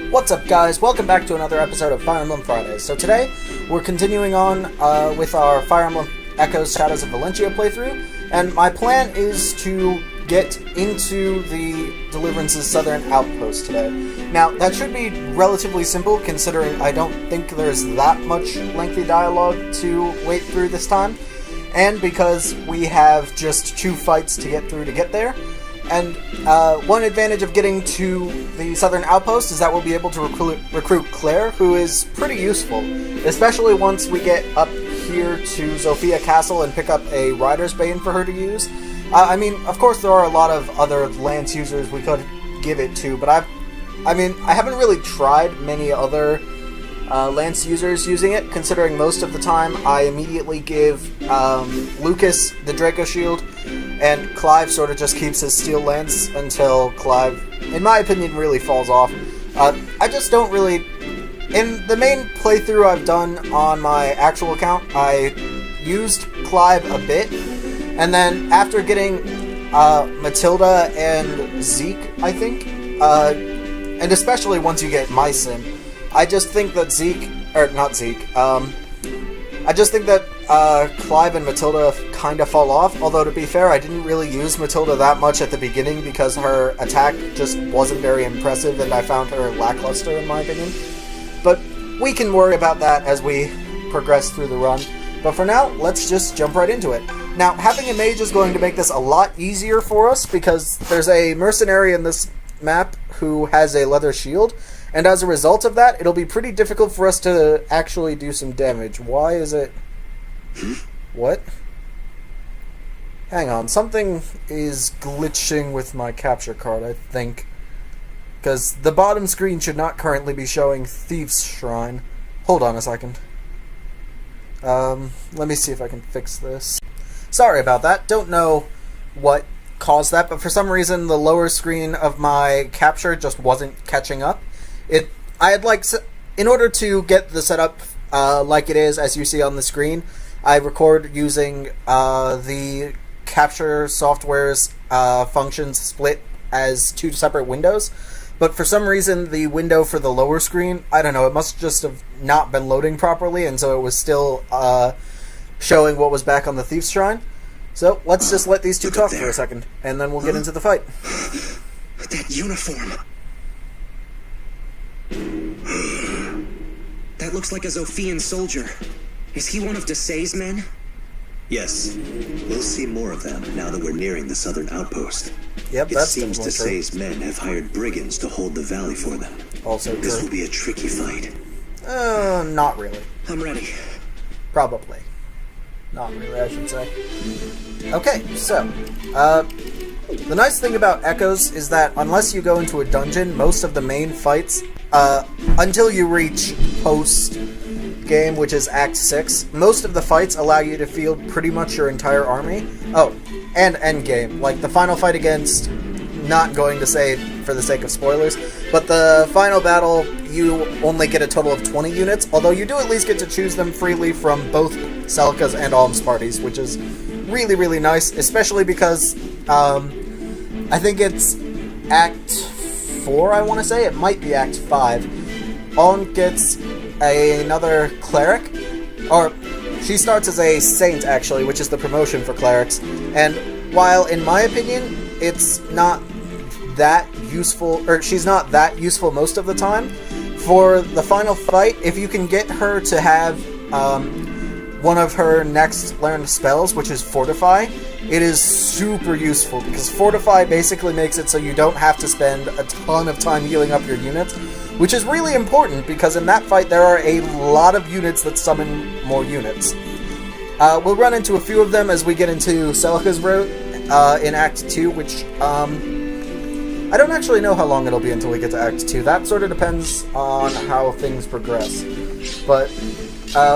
What's up, guys? Welcome back to another episode of Fire Emblem Fridays. So today, we're continuing on with our Fire Emblem Echoes Shadows of Valentia playthrough, and my plan is to get into the Deliverance's Southern Outpost today. Now, that should be relatively simple, considering I don't think there's that much lengthy dialogue to wait through this time, and because we have just 2 fights to get through to get there. And one advantage of getting to the Southern Outpost is that we'll be able to recruit Claire, who is pretty useful, especially once we get up here to Zofia Castle and pick up a Rider's Bane for her to use. I mean, of course there are a lot of other Lance users we could give it to, but I haven't really tried many other Lance users using it, considering most of the time I immediately give Lucas the Draco Shield, and Clive sort of just keeps his Steel Lance until Clive, in my opinion, really falls off. I just don't really... In the main playthrough I've done on my actual account, I used Clive a bit, and then after getting Matilda and Zeke, I think, and especially once you get Mycin, I just think that I just think that Clive and Matilda kind of fall off, although to be fair, I didn't really use Matilda that much at the beginning because her attack just wasn't very impressive and I found her lackluster in my opinion. But we can worry about that as we progress through the run. But for now, let's just jump right into it. Now, having a mage is going to make this a lot easier for us because there's a mercenary in this map who has a leather shield, and as a result of that, it'll be pretty difficult for us to actually do some damage. Why is it... What? Hang on, something is glitching with my capture card, I think. Because the bottom screen should not currently be showing Thief's Shrine. Hold on a second. Let me see if I can fix this. Sorry about that. Don't know what caused that, but for some reason the lower screen of my capture just wasn't catching up. In order to get the setup like it is, as you see on the screen, I record using the capture software's functions split as 2 separate windows. But for some reason, the window for the lower screen, I don't know, it must just have not been loading properly, and so it was still showing what was back on the Thief's Shrine. So let's just let these two talk for a second, and then we'll get into the fight. That uniform! That looks like a Zophian soldier. Is he one of Desai's men? Yes. We'll see more of them now that we're nearing the Southern Outpost. Yep, it seems Desai's men have hired brigands to hold the valley for them. Also true. This will be a tricky fight. Not really. I'm ready. Probably. Not really, I should say. Okay, so, the nice thing about Echoes is that unless you go into a dungeon, most of the main fights, until you reach post-game, which is Act 6, most of the fights allow you to field pretty much your entire army. Oh, and endgame. Like, the final fight against... Not going to say for the sake of spoilers, but the final battle, you only get a total of 20 units, although you do at least get to choose them freely from both Celica's and Alm's parties, which is really, really nice, especially because, I think it's Act 4, I want to say? It might be Act 5. Alm gets another cleric, or she starts as a saint, actually, which is the promotion for clerics, and while, in my opinion, it's not that useful, or she's not that useful most of the time, for the final fight, if you can get her to have one of her next learned spells, which is Fortify, it is super useful, because Fortify basically makes it so you don't have to spend a ton of time healing up your units, which is really important, because in that fight there are a lot of units that summon more units. We'll run into a few of them as we get into Celica's route in Act 2, which, I don't actually know how long it'll be until we get to Act 2. That sort of depends on how things progress. But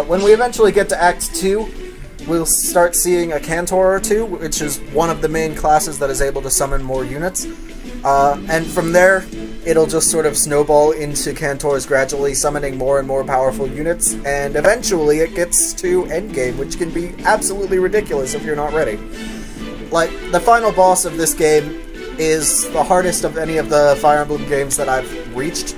when we eventually get to Act 2, we'll start seeing a Cantor or two, which is one of the main classes that is able to summon more units. And from there, it'll just sort of snowball into Cantors gradually summoning more and more powerful units, and eventually it gets to endgame, which can be absolutely ridiculous if you're not ready. Like, the final boss of this game is the hardest of any of the Fire Emblem games that I've reached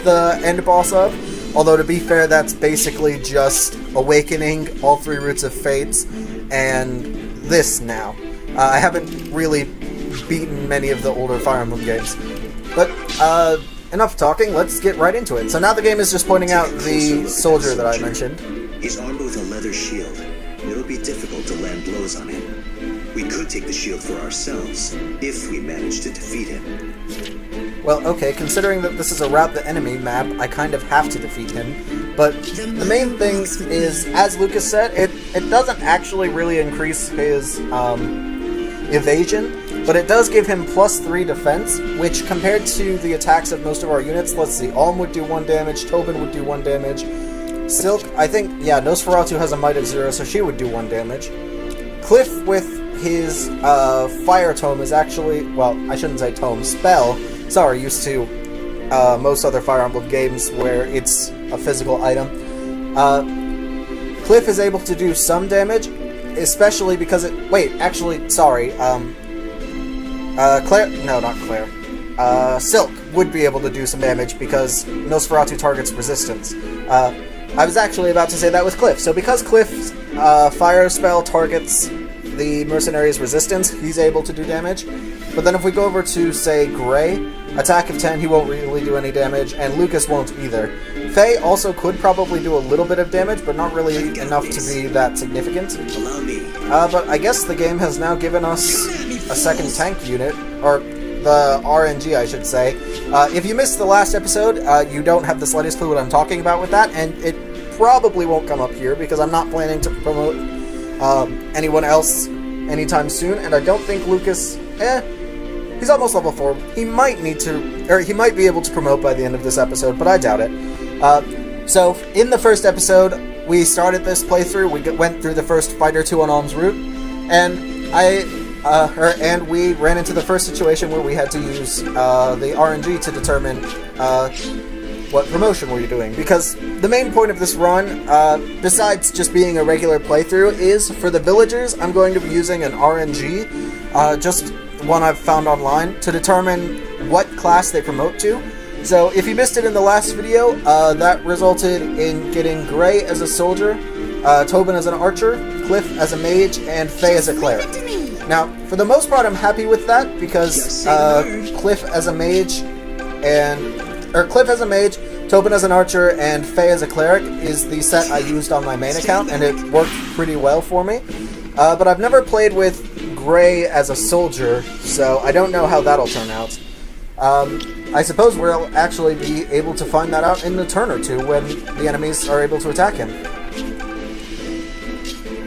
the end boss of. Although, to be fair, that's basically just Awakening, all 3 Roots of Fates, and this now. I haven't really beaten many of the older Fire Emblem games. But, enough talking, let's get right into it. So now the game is just pointing out the soldier that I mentioned. He's armed with a leather shield. It'll be difficult to land blows on him. We could take the shield for ourselves, if we manage to defeat him. Well, okay, considering that this is a Rout the Enemy map, I kind of have to defeat him. But the main thing is, as Lucas said, it doesn't actually really increase his evasion, but it does give him +3 defense, which compared to the attacks of most of our units, let's see, Alm would do 1 damage, Tobin would do 1 damage, Silk, I think, yeah, Nosferatu has a might of 0, so she would do 1 damage. Cliff with his Fire Tome is actually, well, I shouldn't say tome, spell, sorry, used to most other Fire Emblem games where it's a physical item. Cliff is able to do some damage, especially because it... Wait, actually, sorry. Claire... No, not Claire. Silk would be able to do some damage because Nosferatu targets resistance. I was actually about to say that with Cliff. So because Cliff's fire spell targets the mercenary's resistance, he's able to do damage. But then if we go over to, say, Gray, attack of 10, he won't really do any damage, and Lucas won't either. Faye also could probably do a little bit of damage, but not really enough to be that significant. Allow me. But I guess the game has now given us a second tank unit, or the RNG, I should say. If you missed the last episode, you don't have the slightest clue what I'm talking about with that, and it probably won't come up here, because I'm not planning to promote anyone else anytime soon, and I don't think Lucas... he's almost level 4. He might need to... or he might be able to promote by the end of this episode, but I doubt it. So, in the first episode, we started this playthrough, we went through the first Fighter 2 on Alm's route, and and we ran into the first situation where we had to use the RNG to determine what promotion were you doing. Because the main point of this run, besides just being a regular playthrough, is for the villagers, I'm going to be using an RNG, just one I've found online, to determine what class they promote to. So if you missed it in the last video, that resulted in getting Gray as a soldier, Tobin as an archer, Cliff as a mage, and Faye as a cleric. Now, for the most part, I'm happy with that, because Cliff as a mage, Cliff as a mage, Tobin as an archer, and Faye as a cleric is the set I used on my main account, and it worked pretty well for me. But I've never played with Gray as a soldier, so I don't know how that'll turn out. I suppose we'll actually be able to find that out in a turn or two when the enemies are able to attack him.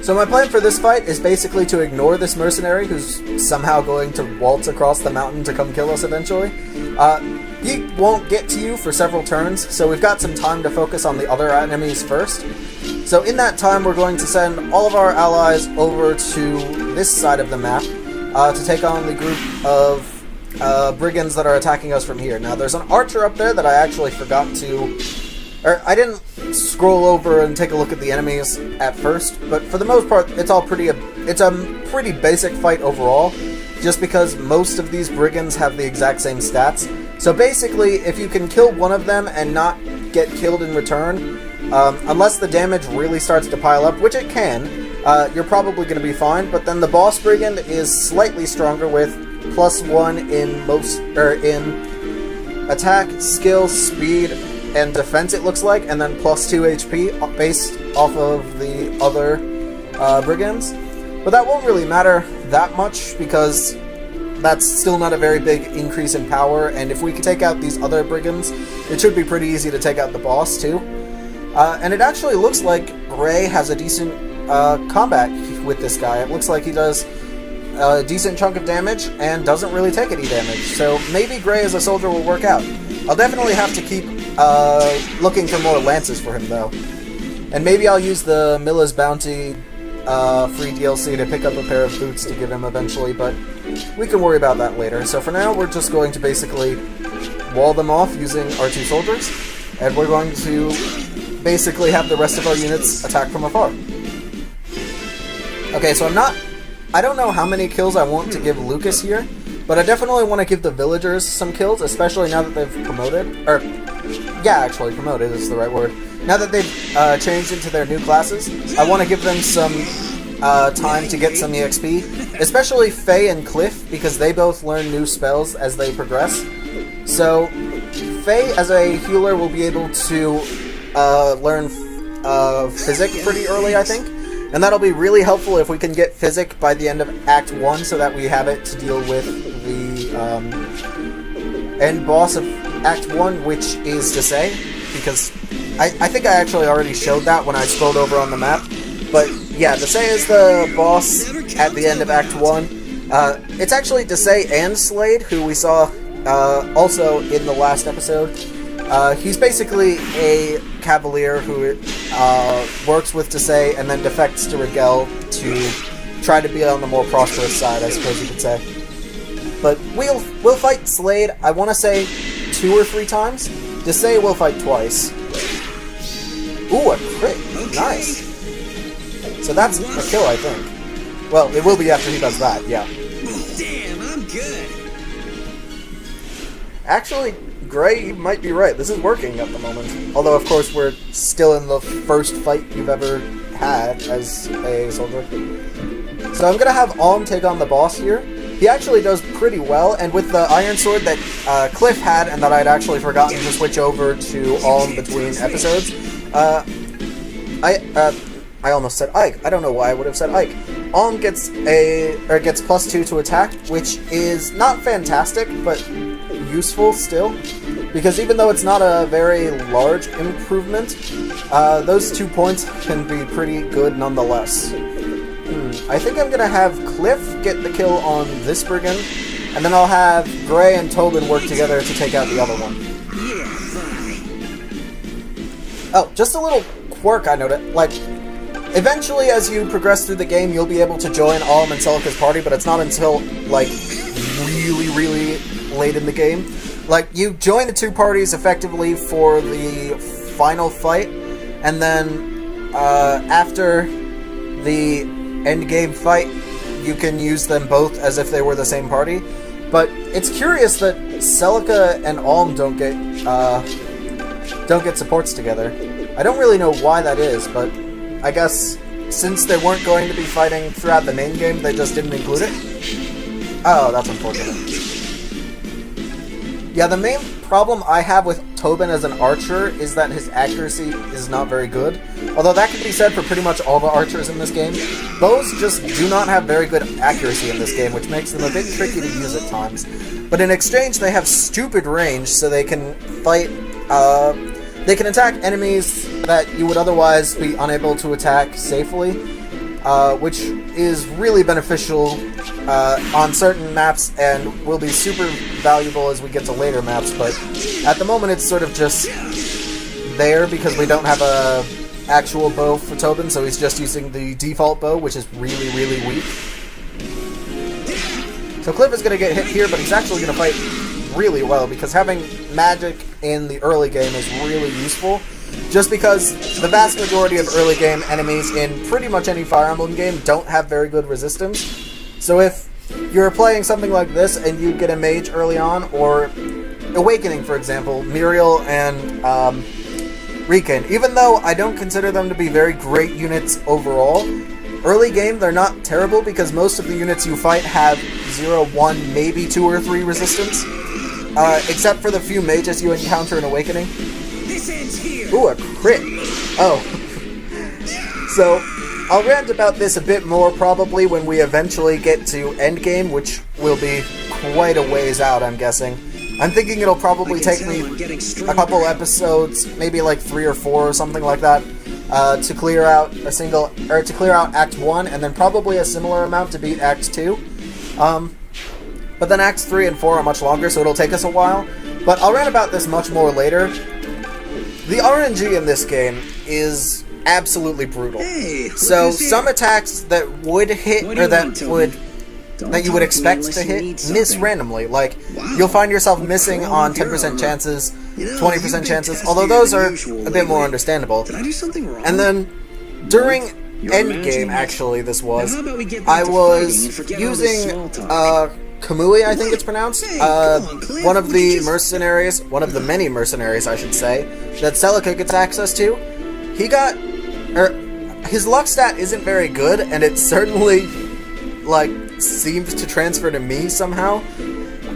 So my plan for this fight is basically to ignore this mercenary who's somehow going to waltz across the mountain to come kill us eventually. He won't get to you for several turns, so we've got some time to focus on the other enemies first. So in that time, we're going to send all of our allies over to this side of the map to take on the group of brigands that are attacking us from here. Now, there's an archer up there that I actually forgot to... or I didn't scroll over and take a look at the enemies at first, but for the most part, it's a pretty basic fight overall, just because most of these brigands have the exact same stats. So basically, if you can kill one of them and not get killed in return, unless the damage really starts to pile up, which it can, you're probably going to be fine. But then the boss brigand is slightly stronger with +1 in attack, skill, speed, and defense, it looks like, and then +2 HP based off of the other brigands. But that won't really matter that much, because that's still not a very big increase in power, and if we can take out these other brigands, it should be pretty easy to take out the boss, too. And it actually looks like Gray has a decent combat with this guy. It looks like he does a decent chunk of damage and doesn't really take any damage, so maybe Gray as a soldier will work out. I'll definitely have to keep looking for more lances for him, though. And maybe I'll use the Milla's Bounty free DLC to pick up a pair of boots to give him eventually, but we can worry about that later. So for now, we're just going to basically wall them off using our 2 soldiers, and we're going to basically have the rest of our units attack from afar. Okay, so I don't know how many kills I want to give Lucas here, But I definitely want to give the villagers some kills, especially now that they've promoted. Or, yeah, actually, promoted is the right word. Now that they've changed into their new classes, I want to give them some time to get some EXP. Especially Faye and Cliff, because they both learn new spells as they progress. So, Faye, as a healer, will be able to learn Physic pretty early, I think. And that'll be really helpful if we can get Physic by the end of Act 1, so that we have it to deal with the end boss of Act 1, which is Desai, because I think I actually already showed that when I scrolled over on the map. But yeah, Desai is the boss at the end of Act 1. It's actually Desai and Slade, who we saw also in the last episode. He's basically a cavalier who works with Desai and then defects to Rigel to try to be on the more prosperous side, I suppose you could say. But we'll fight Slade, I want to say 2 or 3 times. Desai will fight twice. Ooh, a crit. Nice. So that's a kill, I think. Well, it will be after he does that, yeah. Damn, I'm good. Actually, Gray might be right. This is working at the moment. Although, of course, we're still in the first fight you've ever had as a soldier. So I'm going to have Alm take on the boss here. He actually does pretty well, and with the Iron Sword that Cliff had and that I'd actually forgotten to switch over to Alm between episodes, I almost said Ike. I don't know why I would have said Ike. Alm gets gets +2 to attack, which is not fantastic, but useful still. Because even though it's not a very large improvement, those 2 points can be pretty good nonetheless. I think I'm gonna have Cliff get the kill on this brigand, and then I'll have Gray and Tobin work together to take out the other one. Oh, just a little quirk I noticed. Like, eventually as you progress through the game, you'll be able to join Alm and Celica's party, but it's not until, like, really late in the game. Like, you join the 2 parties effectively for the final fight, and then after the end game fight, you can use them both as if they were the same party. But it's curious that Celica and Alm don't get supports together. I don't really know why that is, but I guess since they weren't going to be fighting throughout the main game, they just didn't include it. Oh, that's unfortunate. Yeah, the main problem I have with Tobin as an archer is that his accuracy is not very good. Although that can be said for pretty much all the archers in this game. Bows just do not have very good accuracy in this game, which makes them a bit tricky to use at times. But in exchange, they have stupid range, so they can fight, they can attack enemies that you would otherwise be unable to attack safely, which is really beneficial on certain maps and will be super valuable as we get to later maps, but at the moment it's sort of just there because we don't have a actual bow for Tobin, so he's just using the default bow, which is really weak. So Cliff is going to get hit here, but he's actually going to fight really well because having magic in the early game is really useful, just because the vast majority of early game enemies in pretty much any Fire Emblem game don't have very good resistance. So if you're playing something like this and you get a mage early on, or Awakening for example, Muriel and Retaking, even though I don't consider them to be very great units overall, early game they're not terrible because most of the units you fight have 0, 1, maybe 2 or 3 resistance, except for the few mages you encounter in Awakening. Ooh, a crit! Oh. So, I'll rant about this a bit more probably when we eventually get to endgame, which will be quite a ways out, I'm guessing. I'm thinking it'll probably take me a couple episodes, maybe like 3 or 4 or something like that, to clear out Act 1, and then probably a similar amount to beat Act 2. But then Acts 3 and 4 are much longer, so it'll take us a while. But I'll rant about this much more later. The RNG in this game is absolutely brutal. So some attacks that would hit, or that you would expect to hit, miss randomly. Like, you'll find yourself missing on 10% chances, 20% chances, although those are a bit more understandable. And then, during endgame, actually, this was, I was using Kamui, I think it's pronounced. Hey, come on, Cliff, One of would the you just- mercenaries, one of the many mercenaries, I should say, that Celica gets access to. He got, his luck stat isn't very good, and it certainly, like, seems to transfer to me somehow,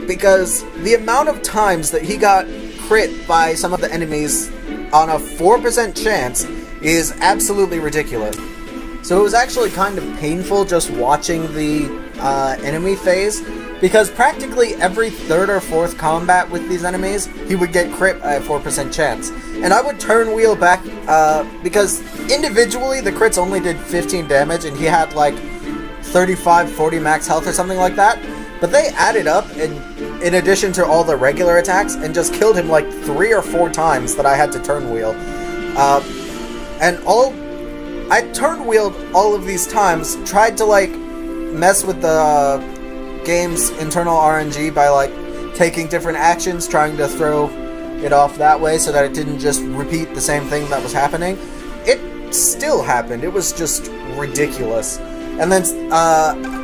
because the amount of times that he got crit by some of the enemies on a 4% chance is absolutely ridiculous. So it was actually kind of painful just watching the enemy phase, because practically every third or fourth combat with these enemies, he would get crit by a 4% chance. And I would turn wheel back, because individually the crits only did 15 damage, and he had like 35, 40 max health or something like that. But they added up, in addition to all the regular attacks, and just killed him like 3 or 4 times that I had to turn wheel. I turn wheeled all of these times, tried to like mess with the game's internal RNG by like taking different actions, trying to throw it off that way so that it didn't just repeat the same thing that was happening. It still happened. It was just ridiculous. And then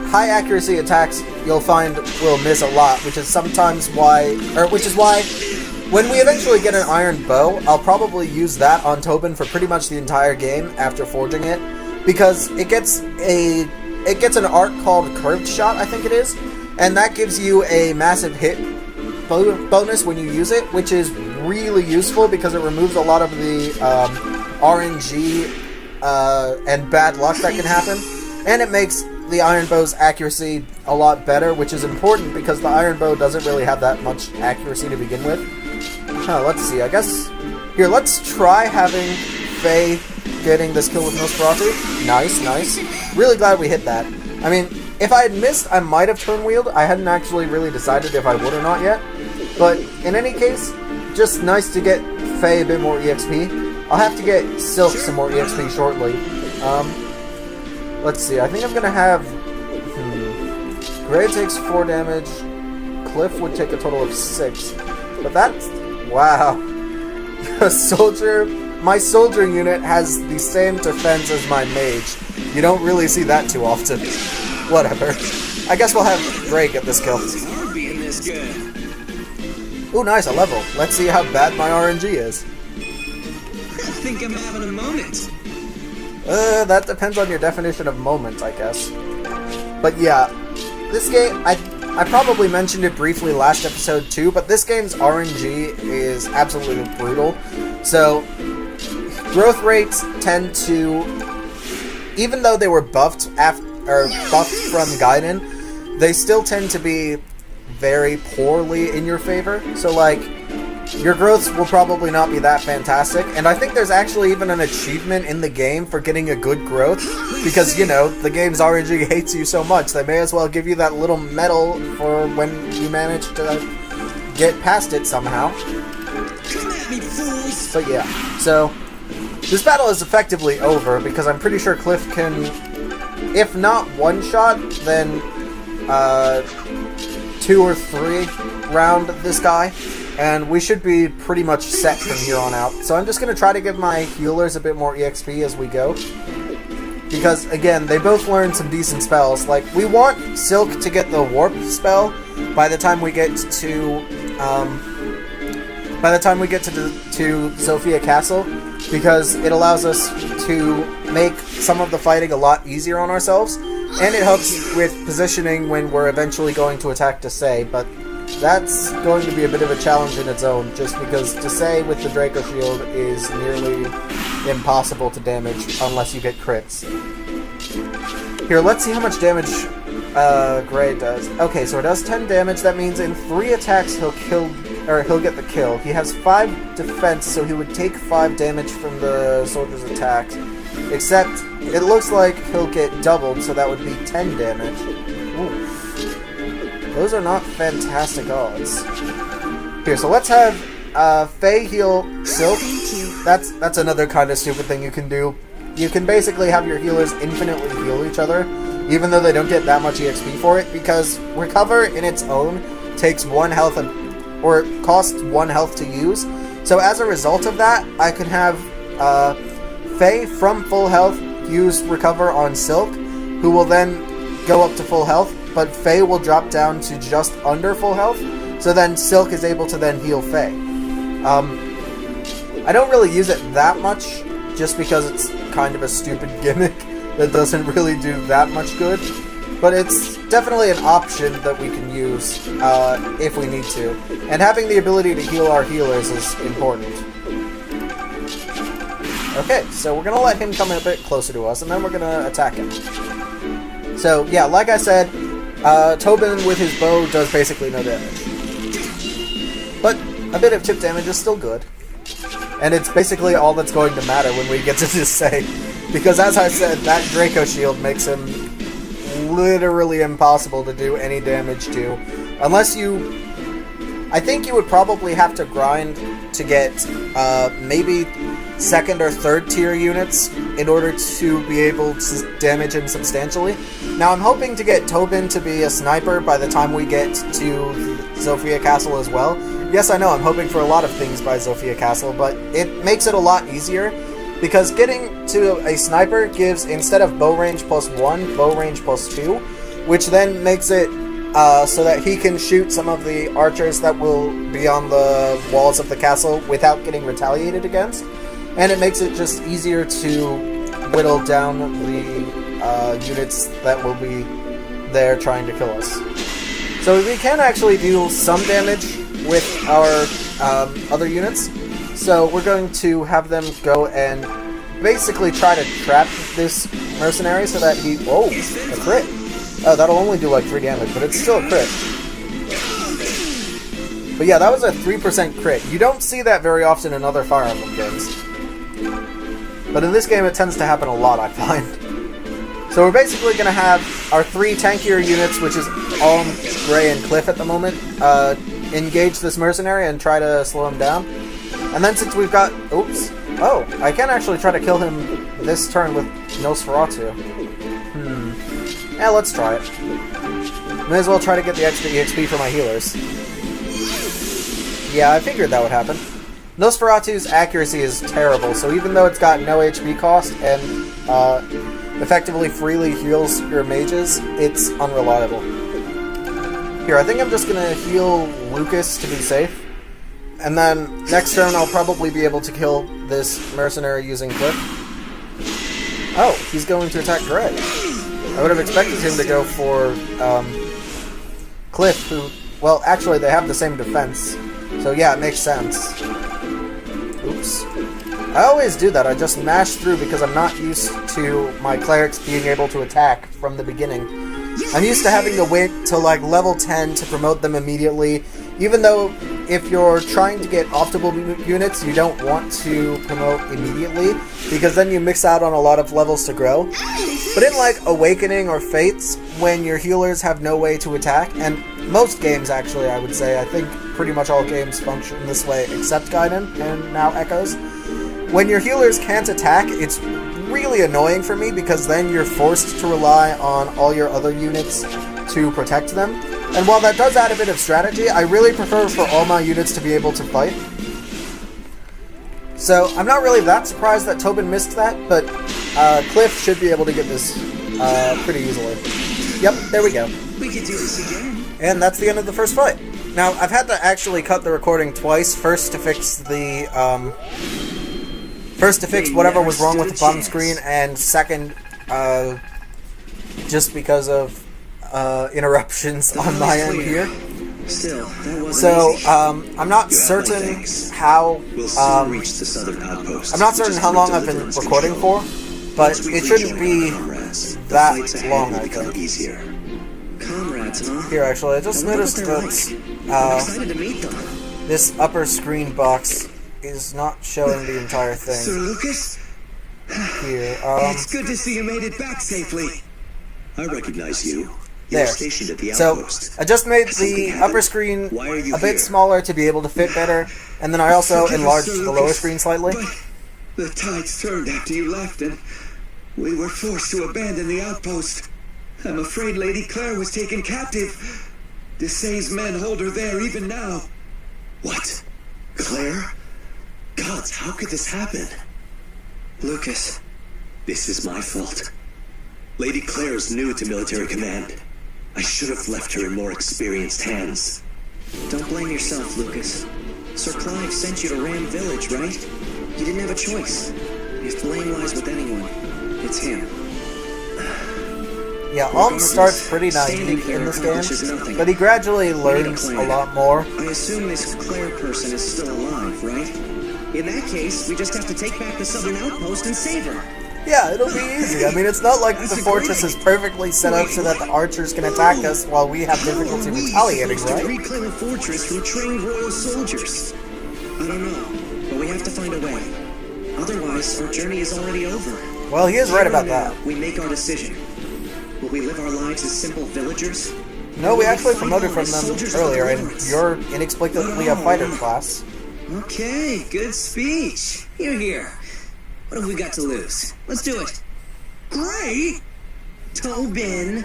high accuracy attacks you'll find will miss a lot, which is why when we eventually get an iron bow, I'll probably use that on Tobin for pretty much the entire game after forging it, because it gets an art called Curved Shot, I think it is, and that gives you a massive hit bonus when you use it, which is really useful because it removes a lot of the RNG and bad luck that can happen, and it makes the iron bow's accuracy a lot better, which is important because the iron bow doesn't really have that much accuracy to begin with. Let's see, I guess... Here, let's try having Faye getting this kill with Nosferatu. Nice, nice. Really glad we hit that. I mean, if I had missed, I might have turn-wheeled. I hadn't actually really decided if I would or not yet. But, in any case, just nice to get Faye a bit more EXP. I'll have to get Silk some more EXP shortly. Let's see, I think I'm gonna have... Gray takes 4 damage. Cliff would take a total of 6. But that's... Wow. My soldier unit has the same defense as my mage. You don't really see that too often. Whatever. I guess we'll have Gray get this kill. It's hard being this good. Ooh, nice, a level. Let's see how bad my RNG is. I think I'm having a moment. That depends on your definition of moment, I guess. But yeah, this game, I probably mentioned it briefly last episode too, but this game's RNG is absolutely brutal. So, growth rates tend to, even though they were buffed from Gaiden, they still tend to be very poorly in your favor. So like, your growths will probably not be that fantastic, and I think there's actually even an achievement in the game for getting a good growth, because, you know, the game's RNG hates you so much, they may as well give you that little medal for when you manage to get past it somehow. Come at me, fools! But yeah, so, this battle is effectively over, because I'm pretty sure Cliff can, if not one-shot, then 2 or 3 round this guy. And we should be pretty much set from here on out. So I'm just going to try to give my healers a bit more EXP as we go. Because, again, they both learn some decent spells. Like, we want Silk to get the Warp spell by the time we get to... to Sophia Castle. Because it allows us to make some of the fighting a lot easier on ourselves. And it helps with positioning when we're eventually going to attack Desai. But... that's going to be a bit of a challenge in its own, just because Desai with the Draco Shield is nearly impossible to damage unless you get crits. Here, let's see how much damage Gray does. Okay, so it does 10 damage. That means in 3 attacks he'll get the kill. He has 5 defense, so he would take 5 damage from the soldier's attacks. Except, it looks like he'll get doubled, so that would be 10 damage. Ooh. Those are not fantastic odds. Here, so let's have Faye heal Silk. That's another kind of stupid thing you can do. You can basically have your healers infinitely heal each other, even though they don't get that much EXP for it, because Recover in its own takes 1 health, or it costs 1 health to use. So as a result of that, I can have Faye from full health use Recover on Silk, who will then go up to full health. but Faye will drop down to just under full health, so then Silk is able to then heal Faye. I don't really use it that much, just because it's kind of a stupid gimmick that doesn't really do that much good, but it's definitely an option that we can use if we need to, and having the ability to heal our healers is important. Okay, so we're going to let him come a bit closer to us, and then we're going to attack him. So, yeah, like I said, Tobin with his bow does basically no damage. But a bit of chip damage is still good. And it's basically all that's going to matter when we get to this save. Because as I said, that Draco shield makes him literally impossible to do any damage to. Unless you... I think you would probably have to grind to get maybe second or third tier units in order to be able to damage him substantially. Now I'm hoping to get Tobin to be a sniper by the time we get to Zofia Castle as well. Yes, I know, I'm hoping for a lot of things by Zofia Castle, but it makes it a lot easier, because getting to a sniper gives, instead of bow range +1, bow range +2, which then makes it so that he can shoot some of the archers that will be on the walls of the castle without getting retaliated against, and it makes it just easier to whittle down the units that will be there trying to kill us. So we can actually do some damage with our other units. So we're going to have them go and basically try to trap this mercenary so that he... Oh, a crit. Oh, that'll only do like 3 damage, but it's still a crit. But yeah, that was a 3% crit. You don't see that very often in other Fire Emblem games. But in this game it tends to happen a lot, I find. So we're basically going to have our 3 tankier units, which is Alm, Gray, and Cliff at the moment, engage this mercenary and try to slow him down. And then since we've got... Oops. Oh, I can actually try to kill him this turn with Nosferatu. Yeah, let's try it. May as well try to get the extra EXP for my healers. Yeah, I figured that would happen. Nosferatu's accuracy is terrible, so even though it's got no HP cost and effectively freely heals your mages, it's unreliable. Here, I think I'm just gonna heal Lucas to be safe. And then next turn I'll probably be able to kill this mercenary using Cliff. Oh, he's going to attack Gray. I would have expected him to go for Cliff, who... Well, actually, they have the same defense. So yeah, it makes sense. Oops. I always do that. I just mash through because I'm not used to my clerics being able to attack from the beginning. I'm used to having to wait till like level 10 to promote them immediately, even though if you're trying to get optimal units, you don't want to promote immediately, because then you miss out on a lot of levels to grow. But in like Awakening or Fates, when your healers have no way to attack, and most games actually, I would say, I think pretty much all games function this way except Gaiden and now Echoes. When your healers can't attack, it's really annoying for me, because then you're forced to rely on all your other units to protect them. And while that does add a bit of strategy, I really prefer for all my units to be able to fight. So I'm not really that surprised that Tobin missed that, but Cliff should be able to get this pretty easily. Yep, there we go. We could do this again. And that's the end of the first fight. Now, I've had to actually cut the recording twice. First to fix the whatever was wrong with the bottom screen, and second, just because of interruptions on my end here. Still, that wasn't So, easy. I'm not certain how, We'll soon reach the Southern Outpost. I'm not certain how long I've been recording for, but it shouldn't be that long, I think. Easier. Comrades, huh? Here, actually, I just I wonder noticed what they're that I'm excited to meet them. this upper screen box is not showing the entire Sir thing Lucas? here. It's good to see you made it back safely. I recognize you. You're There. stationed at the So, outpost. I just made Something the happened. upper screen Why are you a bit here? smaller to be able to fit better, and then I also Forgive us, enlarged Sir the lower Lucas, screen slightly. But the tides turned after you left, and we were forced to abandon the outpost. I'm afraid Lady Claire was taken captive. Desay's men hold her there even now. What? Claire? Gods, how could this happen? Lucas, This is my fault. Lady Claire's new to military command. I should have left her in more experienced hands. Don't blame yourself, Lucas. Sir Clive sent you to Ram Village, right? You didn't have a choice. If blame lies with anyone, it's him. Yeah, Alm starts pretty naive in this game, but he gradually learns a lot more. I assume this Claire person is still alive, right? In that case, we just have to take back the Southern Outpost and save her. Yeah, it'll be easy. I mean, it's not like the fortress is perfectly set up so that the archers can attack us while we have difficulty retaliating, right? Reclaim a fortress from trained royal soldiers. I don't know, but we have to find a way. Otherwise, our journey is already over. Well, he is right about that. We make our decision. Will we live our lives as simple villagers? No, we actually promoted from them earlier, and you're inexplicably a fighter class. Okay, good speech. Here. What have we got to lose? Let's do it. Great! Tobin,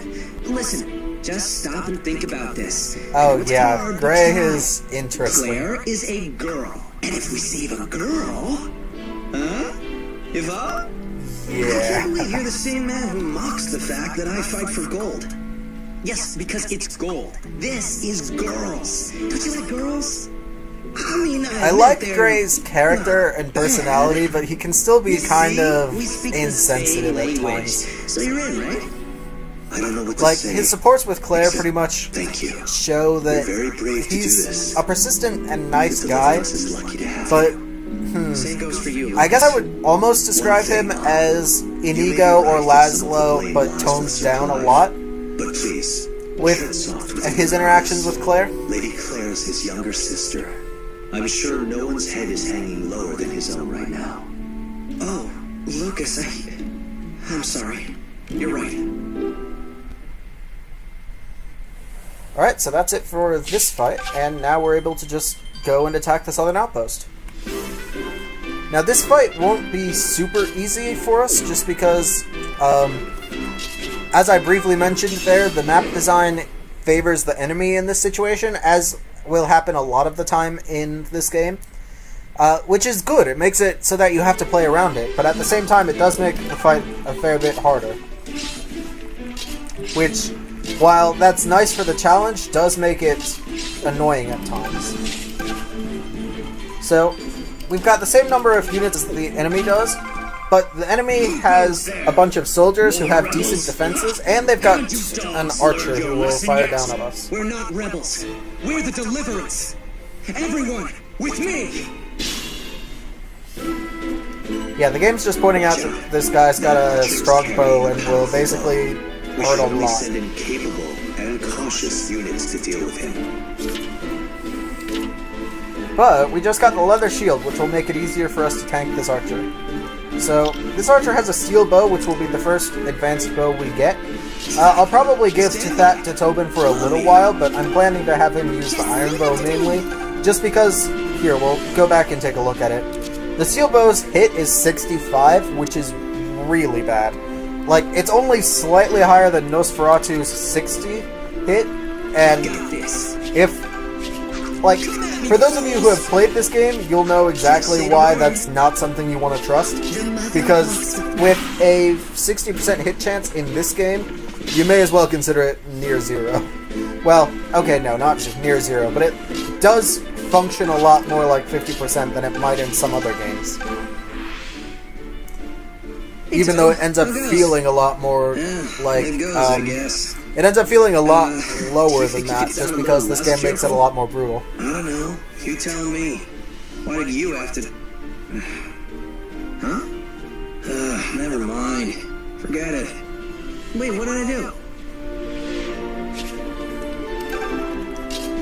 listen, just stop and think about this. Oh yeah, Gray is interesting. Claire is a girl. And if we save a girl... Huh? If I... Yeah. I can't believe you're the same man who mocks the fact that I fight for gold. Yes, because it's gold. This is girls. Don't you like girls? I mean, I like Gray's character and personality, but he can still be kind of insensitive at times. So you're in, right? I don't know what to Like, say. his supports with Claire pretty much Thank you. show that You're very brave to do he's this. a persistent and nice The guy, Deliverance is lucky to have but you. Same goes for you. I guess I would almost describe him as Inigo or Laszlo, but toned down a lot But please, with tread soft with his him. interactions with Claire. Lady Claire's his younger sister. I'm sure no one's head is hanging lower than his own right now. Oh, Lucas, I'm sorry. You're right. Alright, so that's it for this fight, and now we're able to just go and attack the Southern Outpost. Now this fight won't be super easy for us, just because, as I briefly mentioned there, the map design favors the enemy in this situation, as will happen a lot of the time in this game. Which is good, it makes it so that you have to play around it, but at the same time it does make the fight a fair bit harder. Which, while that's nice for the challenge, does make it annoying at times. So, we've got the same number of units as the enemy does, but the enemy has a bunch of soldiers who have decent defenses, and they've got an archer who will fire down at us. We're not rebels. We're the Deliverance. Everyone, with me! Yeah, the game's just pointing out that this guy's got a strong bow and will basically We hurt should a only lot. send in capable and cautious units to deal with him. But we just got the leather shield, which will make it easier for us to tank this archer. So, this archer has a steel bow, which will be the first advanced bow we get. I'll probably give that to Tobin for a little while, but I'm planning to have him use the iron bow mainly, just because... Here, we'll go back and take a look at it. The steel bow's hit is 65, which is really bad. Like, it's only slightly higher than Nosferatu's 60 hit, and if... Like, for those of you who have played this game, you'll know exactly why that's not something you want to trust. Because with a 60% hit chance in this game, you may as well consider it near zero. Well, okay, no, not just near zero, but it does function a lot more like 50% than it might in some other games. Even though it ends up feeling a lot more like, it ends up feeling a lot lower than that, just because this game makes it a lot more brutal. I don't know. You tell me. Why did you have to... Huh? Never mind. Forget it. Wait, what did I do?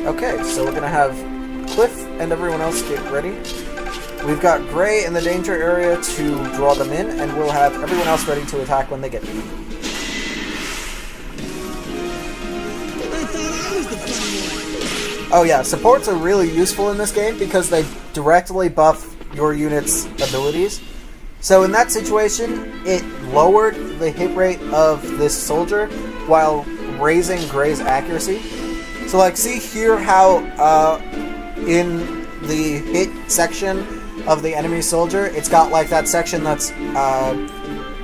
Okay, so we're gonna have Cliff and everyone else get ready. We've got Gray in the danger area to draw them in, and we'll have everyone else ready to attack when they get there. Oh yeah, supports are really useful in this game because they directly buff your unit's abilities. So in that situation, it lowered the hit rate of this soldier while raising Gray's accuracy. So like, see here how in the hit section of the enemy soldier, it's got like that section that's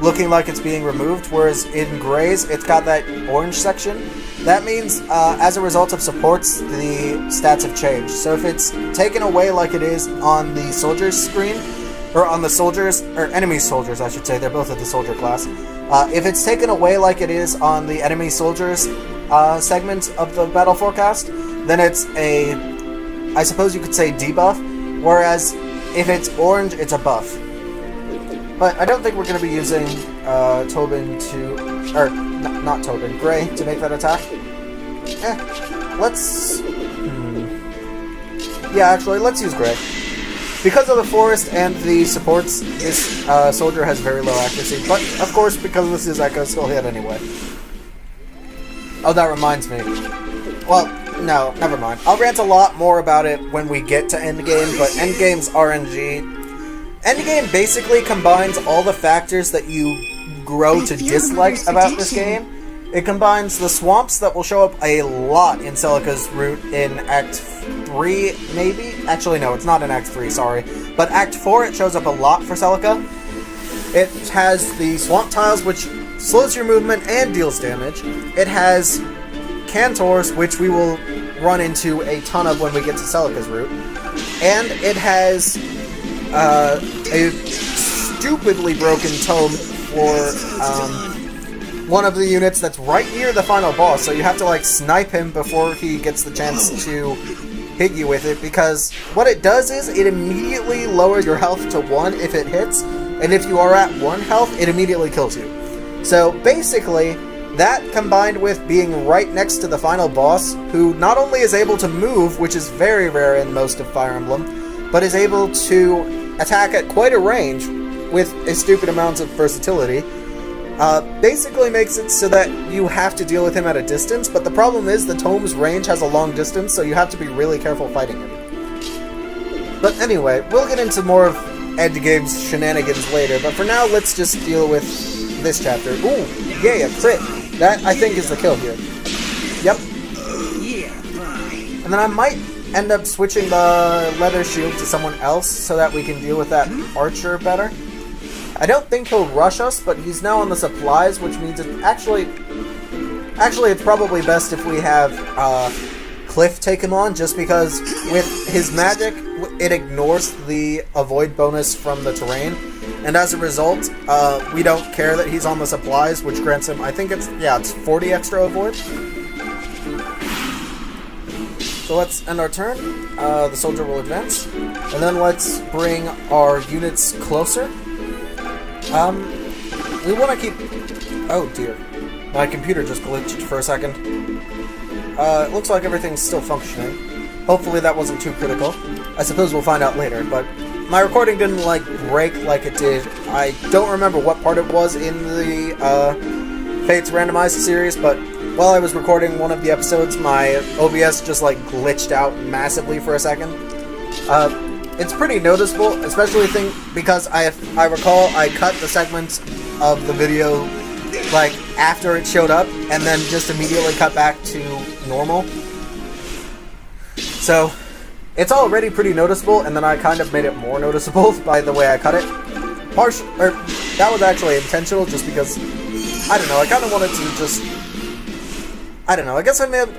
looking like it's being removed, whereas in Gray's, it's got that orange section. That means, as a result of supports, the stats have changed. So if it's taken away like it is on the soldiers screen, or on the soldiers, or enemy soldiers, I should say, they're both of the soldier class. If it's taken away like it is on the enemy soldiers segment of the battle forecast, then it's a, I suppose you could say, debuff, whereas if it's orange, it's a buff. But I don't think we're going to be using Tobin to... Or, not Tobin, Gray to make that attack. Let's... Yeah, actually, let's use Gray. Because of the forest and the supports, this soldier has very low accuracy. But, of course, because this is Echo, he'll hit anyway. Oh, that reminds me. Well, no, never mind. I'll rant a lot more about it when we get to Endgame, but Endgame's RNG... Endgame basically combines all the factors that you grow to dislike about this game. It combines the swamps that will show up a lot in Celica's route in Act 3, maybe? Actually, no, it's not in Act 3, sorry. But Act 4, it shows up a lot for Celica. It has the swamp tiles, which slows your movement and deals damage. It has Cantors, which we will run into a ton of when we get to Celica's route. And it has... a stupidly broken tome for one of the units that's right near the final boss, so you have to like snipe him before he gets the chance to hit you with it, because what it does is it immediately lowers your health to 1 if it hits, and if you are at 1 health, it immediately kills you. So basically, that combined with being right next to the final boss, who not only is able to move, which is very rare in most of Fire Emblem, but is able to attack at quite a range with a stupid amount of versatility, basically makes it so that you have to deal with him at a distance, but the problem is the tome's range has a long distance, so you have to be really careful fighting him. But anyway, we'll get into more of Endgame's shenanigans later, but for now, let's just deal with this chapter. Ooh, yay, a crit! That, I think, is the kill here. Yep. And then I might end up switching the leather shield to someone else so that we can deal with that archer better. I don't think he'll rush us, but he's now on the supplies, which means it actually it's probably best if we have Cliff take him on, just because with his magic, it ignores the avoid bonus from the terrain, and as a result, we don't care that he's on the supplies, which grants him, I think it's 40 extra avoid. So let's end our turn, the soldier will advance, and then let's bring our units closer. We want to keep... Oh dear, my computer just glitched for a second. It looks like everything's still functioning. Hopefully that wasn't too critical. I suppose we'll find out later, but my recording didn't, break like it did. I don't remember what part it was in the Fates Randomized series, but while I was recording one of the episodes, my OBS just, glitched out massively for a second. It's pretty noticeable, especially because I recall I cut the segments of the video, after it showed up, and then just immediately cut back to normal. So, it's already pretty noticeable, and then I kind of made it more noticeable by the way I cut it. That was actually intentional, just because, I don't know, I kind of wanted to just... I don't know, I guess I may have...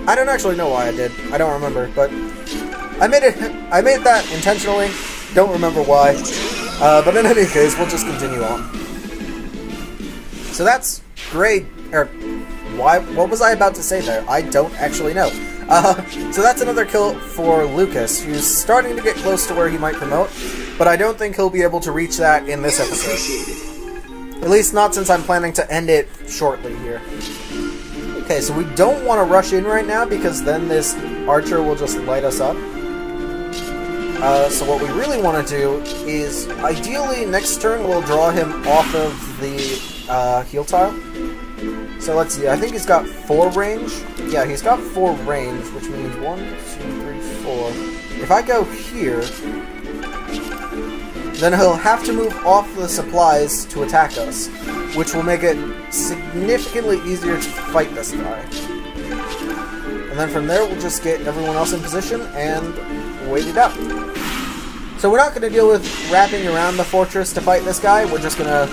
I don't actually know why I did. I don't remember, but... I made that intentionally. Don't remember why. But in any case, we'll just continue on. So that's great. What was I about to say there? I don't actually know. So that's another kill for Lucas, who's starting to get close to where he might promote, but I don't think he'll be able to reach that in this episode. At least not since I'm planning to end it shortly here. Okay, so we don't want to rush in right now, because then this archer will just light us up. So what we really want to do is, ideally, next turn we'll draw him off of the heal tile. So let's see, I think he's got 4 range. Yeah, he's got 4 range, which means 1, 2, 3, 4. If I go here, then he'll have to move off the supplies to attack us, which will make it significantly easier to fight this guy. And then from there, we'll just get everyone else in position and wait it out. So we're not going to deal with wrapping around the fortress to fight this guy. We're just going to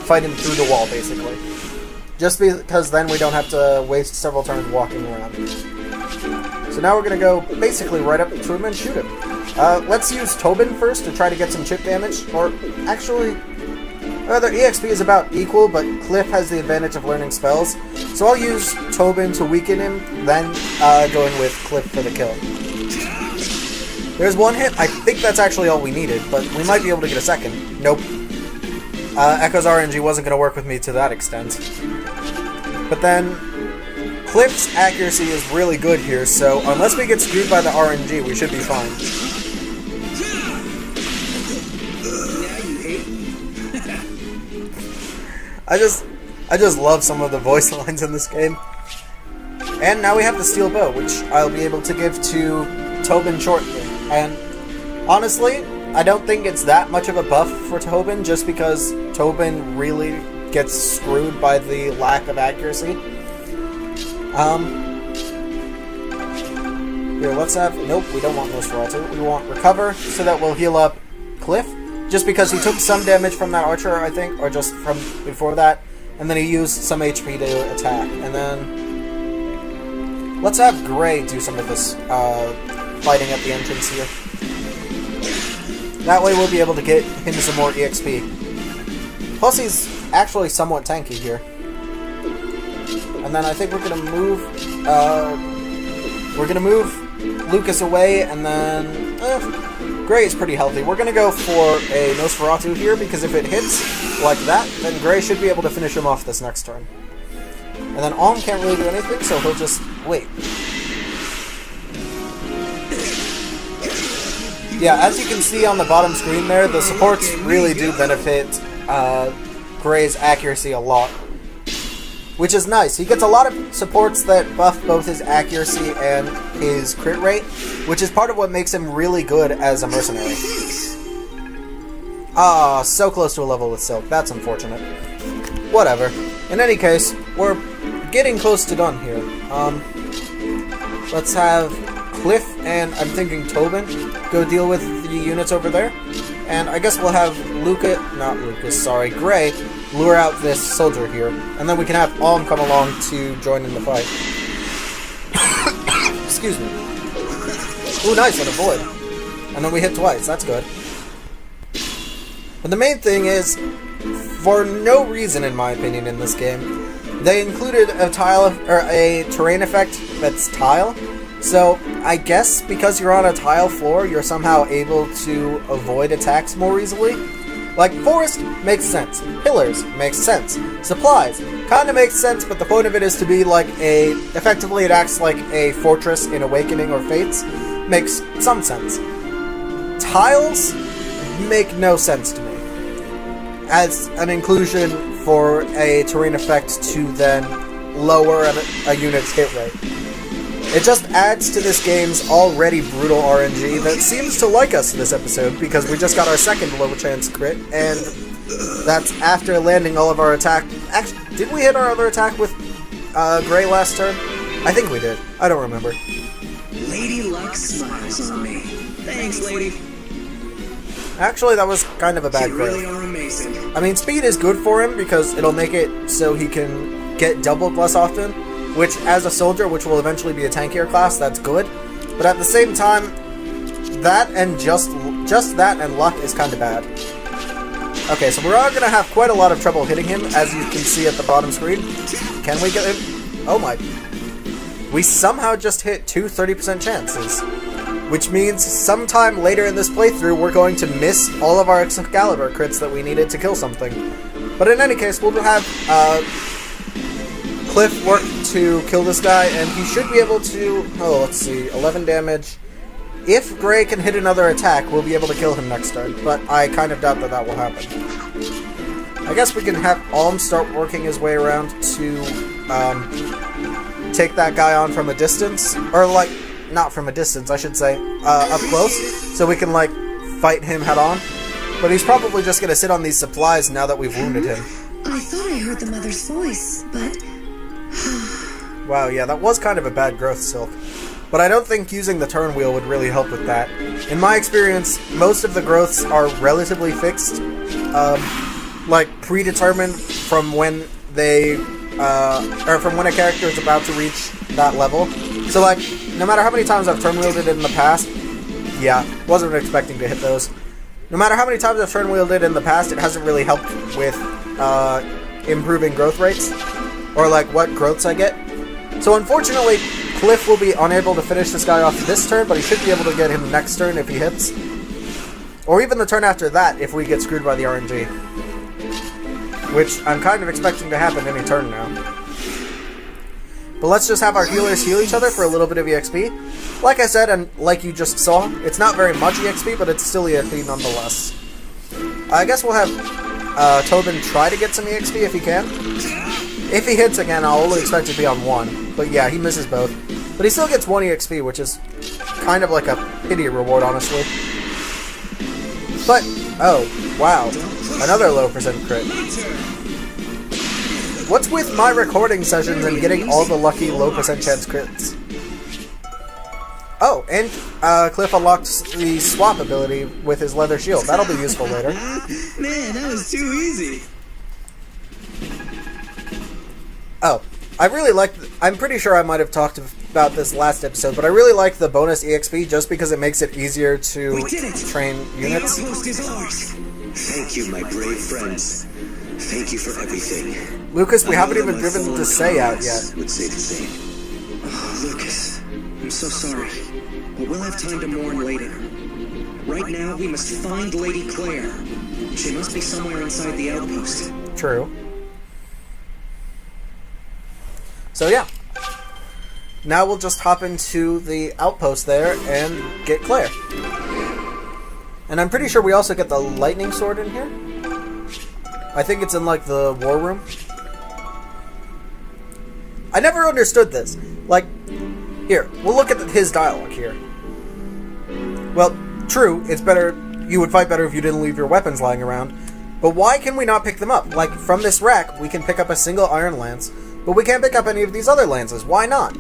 fight him through the wall, basically. Just because then we don't have to waste several turns walking around. So now we're going to go basically right up to him and shoot him. Let's use Tobin first to try to get some chip damage. Or, actually, their EXP is about equal, but Cliff has the advantage of learning spells. So I'll use Tobin to weaken him, then going with Cliff for the kill. There's one hit. I think that's actually all we needed, but we might be able to get a second. Nope. Echo's RNG wasn't going to work with me to that extent. But then, Cliff's accuracy is really good here, so unless we get screwed by the RNG, we should be fine. I just love some of the voice lines in this game. And now we have the steel bow, which I'll be able to give to Tobin shortly. And honestly, I don't think it's that much of a buff for Tobin, just because Tobin really gets screwed by the lack of accuracy. Here, let's have... Nope, we don't want Nosferatu. We want Recover, so that we'll heal up Cliff. Just because he took some damage from that archer, I think, or just from before that. And then he used some HP to attack. And then... let's have Gray do some of this fighting at the entrance here. That way we'll be able to get him some more EXP. Plus he's actually somewhat tanky here. And then I think we're gonna move Lucas away, and then Gray is pretty healthy. We're gonna go for a Nosferatu here, because if it hits like that, then Gray should be able to finish him off this next turn. And then Alm can't really do anything, so he'll just wait. Yeah, as you can see on the bottom screen there, the supports really do benefit Gray's accuracy a lot. Which is nice. He gets a lot of supports that buff both his accuracy and his crit rate, which is part of what makes him really good as a mercenary. Ah, so close to a level with Silk. That's unfortunate. Whatever. In any case, we're getting close to done here. Let's have Cliff and, I'm thinking, Tobin go deal with the units over there. And I guess we'll have Gray lure out this soldier here. And then we can have Alm come along to join in the fight. Excuse me. Ooh, nice, on a void. And then we hit twice, that's good. But the main thing is, for no reason in my opinion in this game, they included a terrain effect that's tile. So, I guess because you're on a tile floor, you're somehow able to avoid attacks more easily. Like, forest makes sense. Pillars makes sense. Supplies kinda makes sense, but the point of it is to be like effectively it acts like a fortress in Awakening or Fates. Makes some sense. Tiles make no sense to me as an inclusion for a terrain effect to then lower a unit's hit rate. It just adds to this game's already brutal RNG that seems to like us this episode, because we just got our second low chance crit, and that's after landing all of our attack. Actually, did we hit our other attack with Gray last turn? I think we did. I don't remember. Lady Luck smiles on me. Thanks, lady. Actually, that was kind of a bad crit. You really are amazing. I mean, speed is good for him because it'll make it so he can get doubled less often. Which, as a soldier, which will eventually be a tankier class, that's good. But at the same time, that and just that and luck is kind of bad. Okay, so we're all going to have quite a lot of trouble hitting him, as you can see at the bottom screen. Can we get him? Oh my. We somehow just hit two 30% chances. Which means sometime later in this playthrough, we're going to miss all of our Excalibur crits that we needed to kill something. But in any case, we'll have Cliff work to kill this guy, and he should be able to... Oh, let's see, 11 damage. If Gray can hit another attack, we'll be able to kill him next turn, but I kind of doubt that that will happen. I guess we can have Alm start working his way around to take that guy on from a distance, or like, not from a distance, I should say, up close, so we can like fight him head on. But he's probably just going to sit on these supplies now that we've wounded him. I thought I heard the mother's voice, but... Wow, yeah, that was kind of a bad growth, Silk. But I don't think using the turn wheel would really help with that. In my experience, most of the growths are relatively fixed. like predetermined from when they or from when a character is about to reach that level. So like, no matter how many times I've turn wielded it in the past, yeah, wasn't expecting to hit those. No matter how many times I've turn wielded in the past, it hasn't really helped with improving growth rates or like what growths I get. So unfortunately, Cliff will be unable to finish this guy off this turn, but he should be able to get him next turn if he hits. Or even the turn after that if we get screwed by the RNG. Which I'm kind of expecting to happen any turn now. But let's just have our healers heal each other for a little bit of EXP. Like I said, and like you just saw, it's not very much EXP, but it's still EXP nonetheless. I guess we'll have Tobin try to get some EXP if he can. If he hits again, I'll only expect it to be on 1. But yeah, he misses both. But he still gets 1 EXP, which is kind of like a pity reward, honestly. But, oh, wow. Another low percent crit. What's with my recording sessions and getting all the lucky low percent chance crits? Oh, and Cliff unlocks the swap ability with his leather shield. That'll be useful later. Man, that was too easy. Oh, I really like... I'm pretty sure I might have talked about this last episode, but I really like the bonus EXP just because it makes it easier to train units. The outpost is ours. Thank you, my brave friends. Thank you for everything. Lucas, we haven't even driven the Say out yet. Would say the same. Oh, Lucas, I'm so sorry. But we'll have time to mourn later. Right now, we must find Lady Claire. She must be somewhere inside the outpost. True. So yeah. Now we'll just hop into the outpost there and get Claire. And I'm pretty sure we also get the lightning sword in here. I think it's in like the war room. I never understood this. Like, here, we'll look at his dialogue here. Well, true, it's better, you would fight better if you didn't leave your weapons lying around. But why can we not pick them up? Like, from this rack, we can pick up a single iron lance, but we can't pick up any of these other lances. Why not?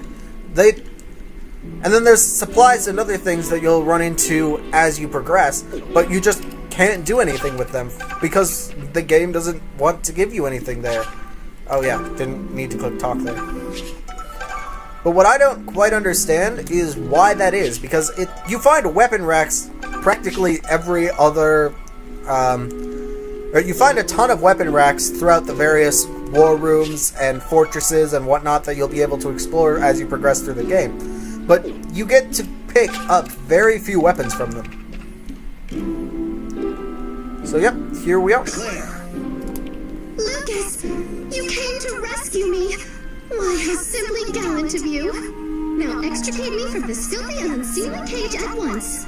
And then there's supplies and other things that you'll run into as you progress, but you just can't do anything with them because the game doesn't want to give you anything there. Oh yeah, didn't need to click talk there. But what I don't quite understand is why that is, because you find weapon racks practically every other... or you find a ton of weapon racks throughout the various war rooms and fortresses and whatnot that you'll be able to explore as you progress through the game. But you get to pick up very few weapons from them. So yep, here we are. Claire! Lucas, you came to rescue me. Why, how simply gallant of you. Now extricate me from this filthy and unseemly cage at once.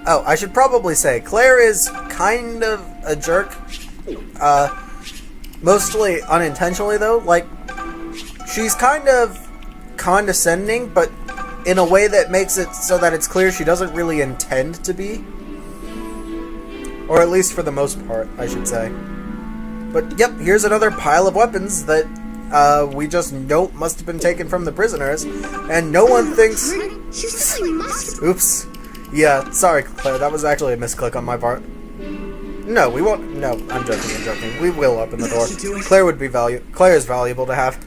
Oh, I should probably say, Claire is kind of a jerk. Mostly unintentionally, though. Like, she's kind of condescending, but in a way that makes it so that it's clear she doesn't really intend to be. Or at least for the most part, I should say. But, yep, here's another pile of weapons that we just know must have been taken from the prisoners, and no one thinks... You simply must... Oops. Yeah, sorry, Claire, that was actually a misclick on my part. No, we won't... No, I'm joking. We will open the door. Claire would be Claire is valuable to have.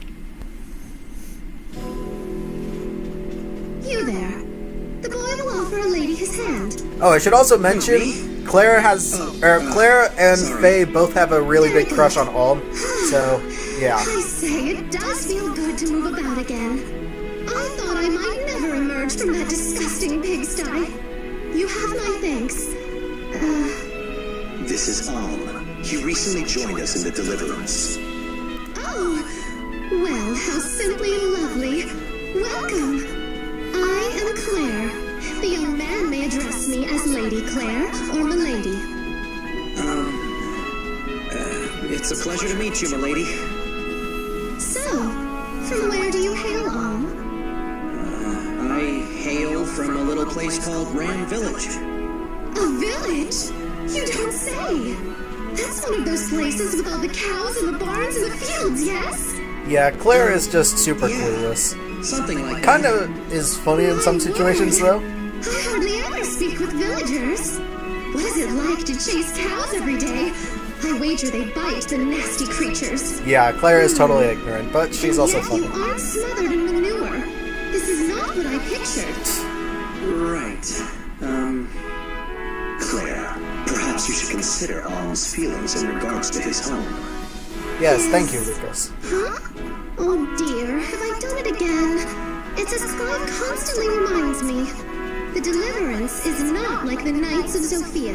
You there. The boy will offer a lady his hand. Oh, I should also mention, Claire and Faye both have a really big crush on Alm, so, yeah. I say, it does feel good to move about again. I thought I might never emerge from that disgusting pigsty. You have my thanks. This is Alm. He recently joined us in the Deliverance. Oh, well, how simply lovely. Welcome. I am Claire. The young man may address me as Lady Claire or Milady. It's a pleasure to meet you, milady. So, from where do you hail, Alm? I hail from a little place called Ram Village. A village? You don't say. That's one of those places with all the cows and the barns and the fields, yes? Yeah, Claire is just super clueless. Something like Kind of is funny in some situations, though. I hardly ever speak with villagers. What is it like to chase cows every day? I wait wager they bite, the nasty creatures. Yeah, Claire is totally ignorant, but she's also Yet funny. you aren't smothered in manure. This is not what I pictured. Right. Claire, perhaps you should consider Alm's feelings in regards to his home. Yes, thank you, Lucas. Huh? Oh dear, have I done it again? It's as Clive constantly reminds me. The Deliverance is not like the Knights of Sophia.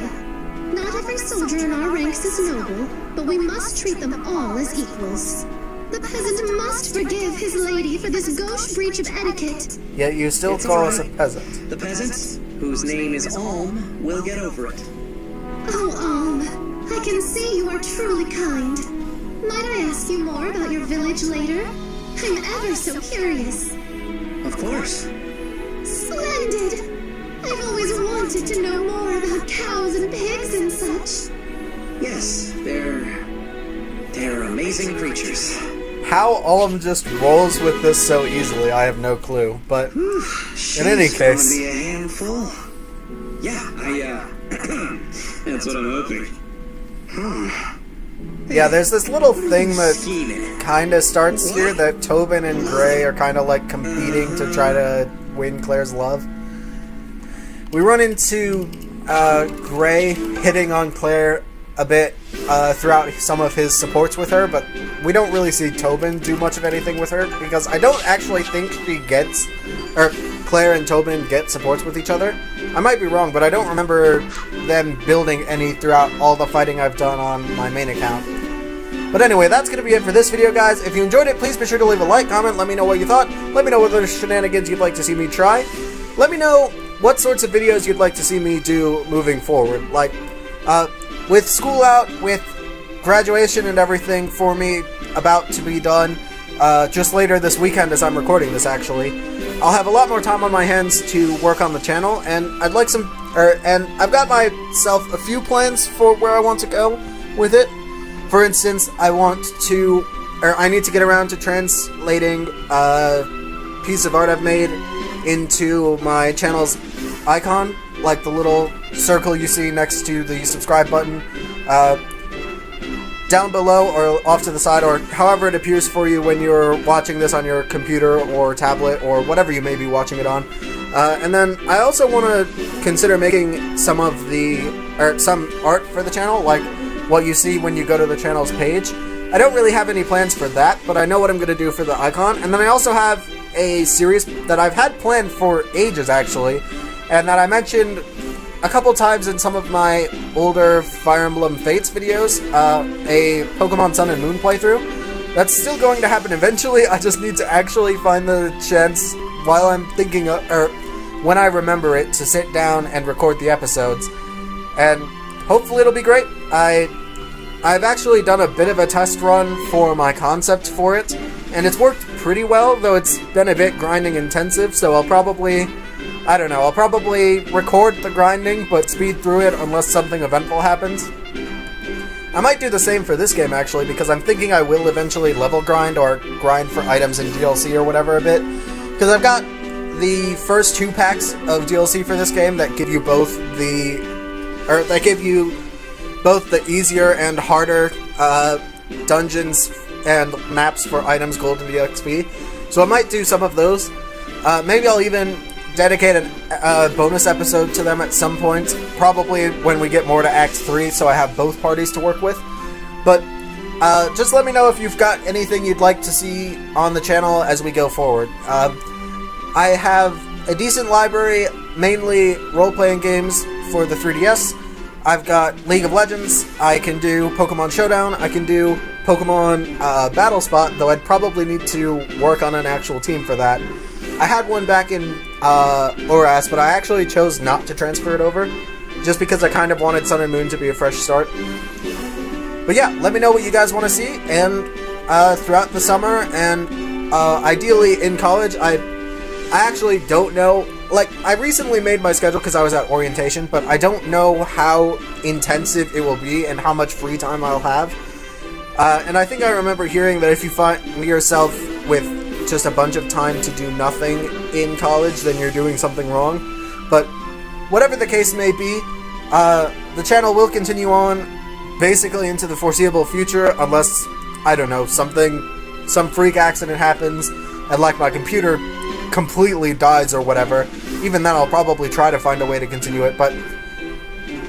Not every soldier in our ranks is noble, but we must treat them all as equals. The peasant must forgive his lady for this gauche breach of etiquette. Yet you still It's call all us a right. peasant. The peasant, whose name is Alm, will get over it. Oh, Alm, I can see you are truly kind. Might I ask you more about your village later? I'm ever so curious. Of course. Splendid! I've always wanted to know more about cows and pigs and such. Yes, they're amazing creatures. How Alm just rolls with this so easily, I have no clue. But in any She's gonna case, be a handful. Yeah, that's what I'm hoping. yeah, there's this little thing that Scheming. kind of starts here that Tobin and Gray are kind of like competing to try to win Claire's love. We run into Gray hitting on Claire a bit throughout some of his supports with her, but we don't really see Tobin do much of anything with her because I don't actually think she gets, or Claire and Tobin get supports with each other. I might be wrong, but I don't remember them building any throughout all the fighting I've done on my main account. But anyway, that's going to be it for this video, guys. If you enjoyed it, please be sure to leave a like, comment, let me know what you thought. Let me know what other shenanigans you'd like to see me try. Let me know what sorts of videos you'd like to see me do moving forward. Like, with school out, with graduation and everything for me about to be done, just later this weekend as I'm recording this, actually, I'll have a lot more time on my hands to work on the channel, and I'd like and I've got myself a few plans for where I want to go with it. For instance, I need to get around to translating a piece of art I've made into my channel's icon, like the little circle you see next to the subscribe button, down below or off to the side, or however it appears for you when you're watching this on your computer or tablet or whatever you may be watching it on. And then I also want to consider making some art for the channel, like what you see when you go to the channel's page. I don't really have any plans for that, but I know what I'm going to do for the icon. And then I also have a series that I've had planned for ages, actually, and that I mentioned a couple times in some of my older Fire Emblem Fates videos, a Pokemon Sun and Moon playthrough. That's still going to happen eventually. I just need to actually find the chance while I'm thinking, or when I remember it, to sit down and record the episodes. And hopefully it'll be great. I've actually done a bit of a test run for my concept for it, and it's worked pretty well, though it's been a bit grinding intensive, so I'll probably record the grinding, but speed through it unless something eventful happens. I might do the same for this game, actually, because I'm thinking I will eventually level grind or grind for items in DLC or whatever a bit, because I've got the first 2 packs of DLC for this game that give you both the easier and harder dungeons and maps for items, gold, and XP. So I might do some of those. Maybe I'll even dedicate a bonus episode to them at some point, probably when we get more to Act 3, so I have both parties to work with. But just let me know if you've got anything you'd like to see on the channel as we go forward. I have a decent library, mainly role-playing games for the 3DS. I've got League of Legends, I can do Pokemon Showdown, I can do Pokemon Battle Spot, though I'd probably need to work on an actual team for that. I had one back in ORAS, but I actually chose not to transfer it over, just because I kind of wanted Sun and Moon to be a fresh start. But yeah, let me know what you guys want to see, and throughout the summer, and ideally in college, I actually don't know. Like, I recently made my schedule because I was at orientation, but I don't know how intensive it will be and how much free time I'll have. And I think I remember hearing that if you find yourself with just a bunch of time to do nothing in college, then you're doing something wrong. But whatever the case may be, the channel will continue on basically into the foreseeable future, unless, I don't know, some freak accident happens, and like my computer completely dies or whatever. Even then, I'll probably try to find a way to continue it, but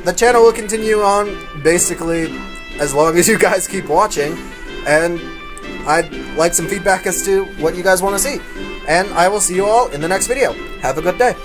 the channel will continue on basically as long as you guys keep watching, and I'd like some feedback as to what you guys want to see. And I will see you all in the next video. Have a good day.